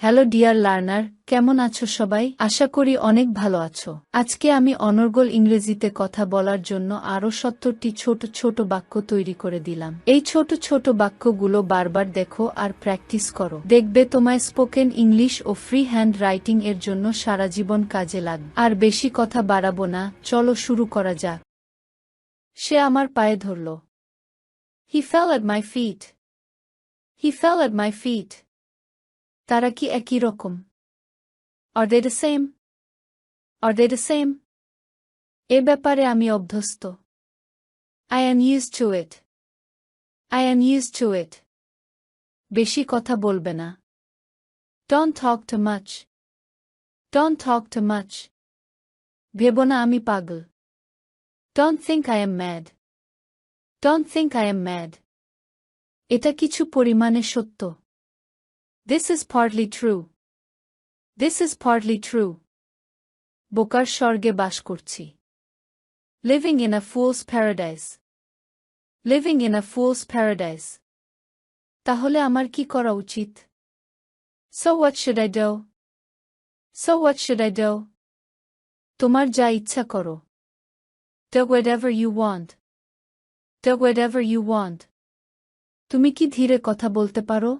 Hello dear learner, কেমন আছো সবাই? আশা করি অনেক ভালো আছো। আজকে আমি অনর্গল ইংরেজিতে কথা বলার জন্য আরও ৭০টি ছোট ছোট বাক্য তৈরি করে দিলাম। এই ছোট ছোট বাক্যগুলো বারবার দেখো আর প্র্যাকটিস করো। দেখবে তোমায় স্পোকেন ইংলিশ ও ফ্রি হ্যান্ড রাইটিং এর জন্য সারা জীবন কাজে লাগবে। আর বেশি কথা বাড়াবো না, চলো শুরু করা যাক। সে আমার পায়ে ধরল। He fell at my feet. He fell at my feet. তারা কি একই রকম? Are they the same? Are they the same? এ ব্যাপারে আমি অভ্যস্ত। I am used to it. I am used to it. বেশি কথা বলবে না। Don't talk too much. Don't talk too much. ভেবো না আমি পাগল। Don't think I am mad. Don't think I am mad. এটা কিছু পরিমাণে সত্য। This is partly true. This is partly true. বোকার স্বর্গে বাস করছি। Living in a fool's paradise. Living in a fool's paradise. তাহলে আমার কি করা উচিত? So what should I do? So what should I do? তোমার যা ইচ্ছা করো। Do whatever you want. Do whatever you want. তুমি কি ধীরে কথা বলতে পারো?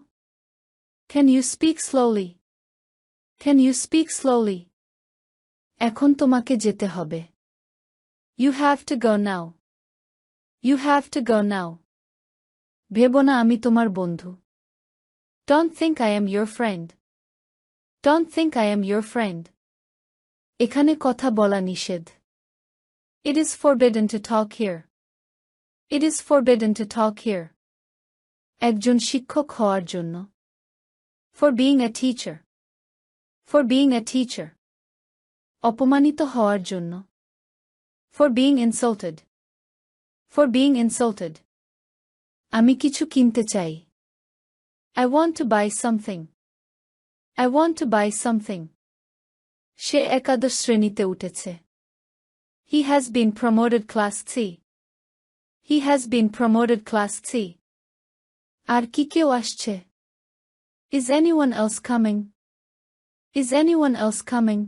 Can you speak slowly? Can you speak slowly? এখন তোমাকে যেতে হবে। You have to go now. You have to go now. ভেবো না আমি তোমার বন্ধু। Don't think I am your friend. Don't think I am your friend. এখানে কথা বলা নিষেধ। It is forbidden to talk here. It is forbidden to talk here. একজন শিক্ষক হওয়ার জন্য। For being a teacher. For being a teacher. অপমানিত হওয়ার জন্য। For being insulted. For being insulted. আমি কিছু কিনতে চাই। I want to buy something. I want to buy something. সে একাদশ শ্রেণীতে উঠেছে। He has been promoted class C. He has been promoted class C. আর কি কেউ আসছে? Is anyone else coming? Is anyone else coming?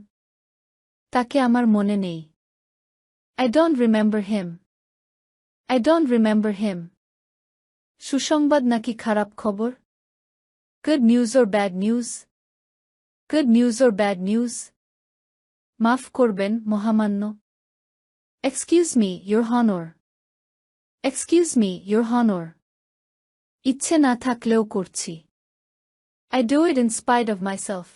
তাকে আমার মনে নেই। I don't remember him. I don't remember him. সুসংবাদ নাকি খারাপ খবর? Good news or bad news? Good news or bad news? মাফ করবেন, মহামান্য। Excuse me, your honor. Excuse me, your honor. ইচ্ছে না থাকলেও করছি। I do it in spite of myself.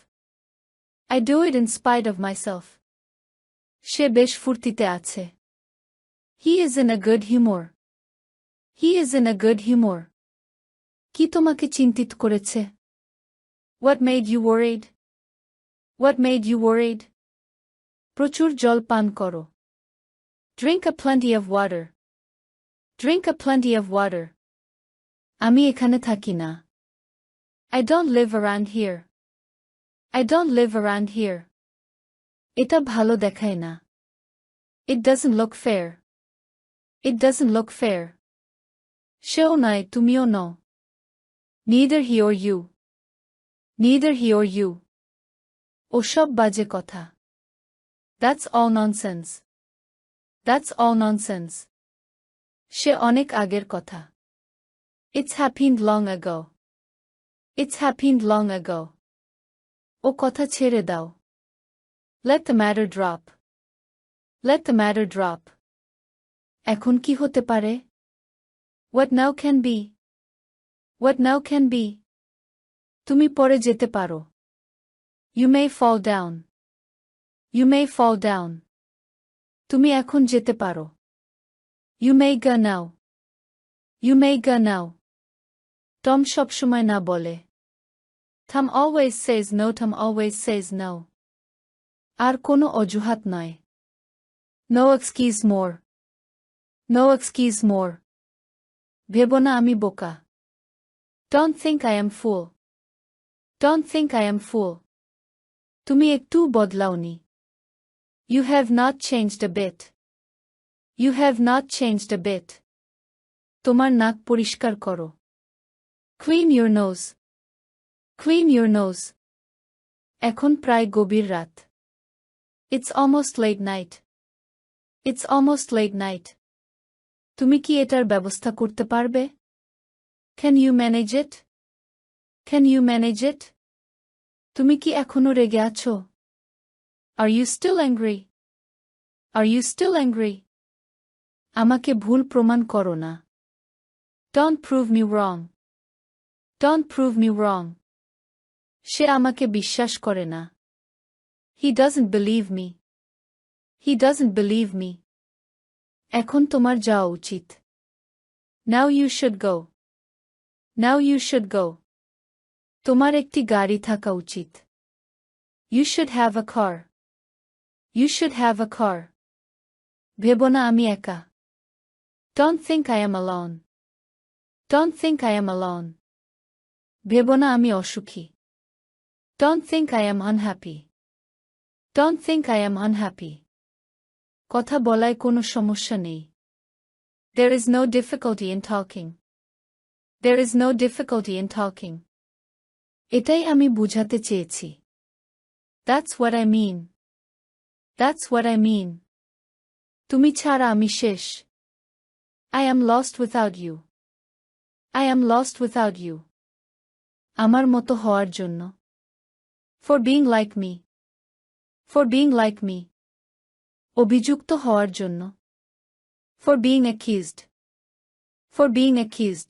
I do it in spite of myself. সে বেশ ফুর্তিতে আছে। He is in a good humor. He is in a good humor. কি তোমাকে চিন্তিত করেছে? What made you worried? What made you worried? প্রচুর জল পান করো। Drink a plenty of water. Drink a plenty of water. আমি এখানে থাকি না। I don't live around here. I don't live around here. এটা ভালো দেখায় না। It doesn't look fair. It doesn't look fair. সেও নয়, তুমিও নও। Neither he or you. Neither he or you. ওসব বাজে কথা। That's all nonsense. That's all nonsense. সে অনেক আগের কথা। It's happened long ago. It's happened long ago. ও কথা ছেড়ে দাও। Let the matter drop. Let the matter drop. এখন কি হতে পারে? What now can be? What now can be? তুমি পড়ে যেতে পারো। You may fall down. You may fall down. তুমি এখন যেতে পারো। You may go now. You may go now. Tom সবসময় না বলে। Tom always says no. Tom always says no. আর কোনো অজুহাত নয়। No excuse more. No excuse more. ভেবো না আমি বোকা। Don't think I am fool. Don't think I am fool. তুমি একটুও বদলাওনি। You have not changed a bit. You have not changed a bit. তোমার নাক পরিষ্কার করো। Clean your nose. Clean your nose. এখন প্রায় গভীর রাত। It's almost late night. It's almost late night. তুমি কি এটার ব্যবস্থা করতে পারবে? Can you manage it? Can you manage it? তুমি কি এখনো রেগে আছো? Are you still angry? Are you still angry? আমাকে ভুল প্রমাণ করো না। Don't prove me wrong. Don't prove me wrong. সে আমাকে বিশ্বাস করে না। He doesn't believe me. He doesn't believe me. এখন তোমার যাওয়া উচিত। Now you should go. Now you should go. তোমার একটি গাড়ি থাকা উচিত। You should have a car. You should have a car. ভেবো না আমি একা। Don't think I am alone. Don't think I am alone. ভেবো না আমি অসুখী। Don't think I am unhappy. Don't think I am unhappy. কথা বলায় কোনো সমস্যা নেই। There is no difficulty in talking. There is no difficulty in talking. এটাই আমি বুঝাতে চেয়েছি। That's what I mean. That's what I mean. তুমি ছাড়া আমি শেষ। I am lost without you. I am lost without you. আমার মতো হওয়ার জন্য। For being like me. For being like me. অভিযুক্ত হওয়ার জন্য। For being accused. For being accused.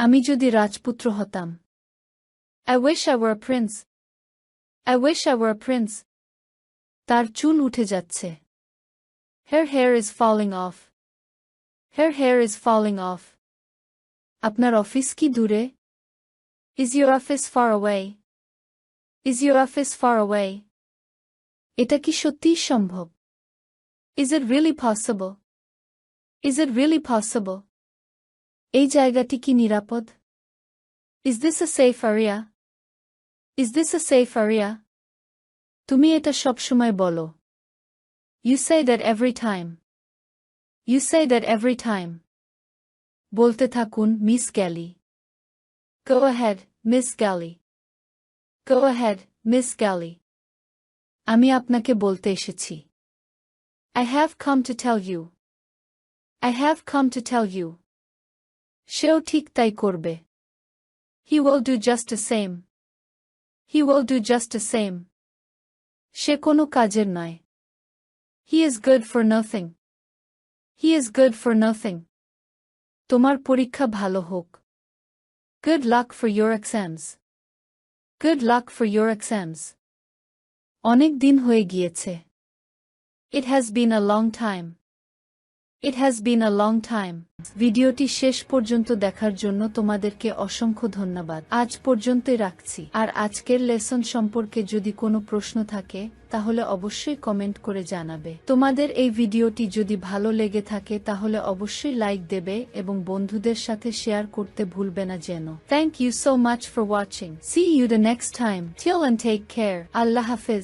আমি যদি রাজপুত্র হতাম। I wish I were a prince. I wish I were a prince. তার চুল উঠে যাচ্ছে। Her hair is falling off. Her hair is falling off. আপনার অফিস কি দূরে? Is your office far away? Is your office far away? এটা কি সত্যিই সম্ভব? Is it really possible? Is it really possible? এই জায়গাটি কি নিরাপদ? Is this a safe area? Is this a safe area? তুমি এটা সবসময় বলো। You say that every time. You say that every time. বলতে থাকুন miss galley. Go ahead, Miss Gally. Go ahead, Miss Gally. আমি আপনাকে বলতে এসেছি। I have come to tell you. I have come to tell you. সেও ঠিক তাই করবে। He will do just the same. He will do just the same. সে কোনো কাজের নয়। He is good for nothing. He is good for nothing. তোমার পরীক্ষা ভালো হোক। Good luck for your exams. Good luck for your exams. অনেক দিন হয়ে গিয়েছে। It has been a long time. It has been a long time. ভিডিওটি শেষ পর্যন্ত দেখার জন্য তোমাদেরকে অসংখ্য ধন্যবাদ। আজ পর্যন্তই রাখছি। আর আজকের লেসন সম্পর্কে যদি কোনো প্রশ্ন থাকে তাহলে অবশ্যই কমেন্ট করে জানাবে। তোমাদের এই ভিডিওটি যদি ভালো লেগে থাকে তাহলে অবশ্যই লাইক দেবে এবং বন্ধুদের সাথে শেয়ার করতে ভুলবে না যেন। Thank you so much for watching. See you the next time. Till and take care. আল্লাহ হাফেজ।